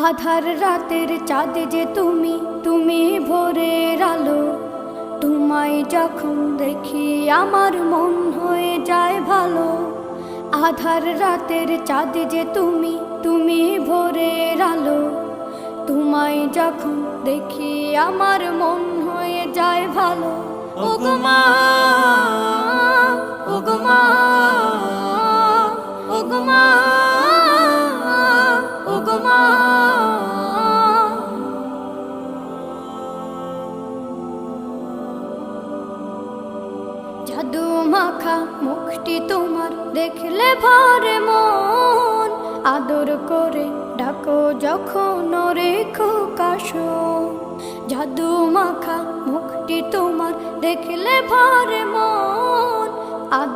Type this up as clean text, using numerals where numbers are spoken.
আধার রাতের চাঁদ যে তুমি, তুমি ভোরের আলো। তোমায় যখন দেখি আমার মন হয়ে যায় ভালো। আধার রাতের চাঁদ যে তুমি, তুমি ভোরের আলো। তোমায় যখন দেখি আমার মন হয়ে যায় ভালো। ওগো মা, ওগো মা, ওগো মা, ওগো মা। জাদু মাখা মুখটি তোমার দেখলে ভরে মন। আদর করে ডাকো যখন রেখো কাশন। জাদু মাখা মুখটি তোমার দেখলে ভরে মন। আদর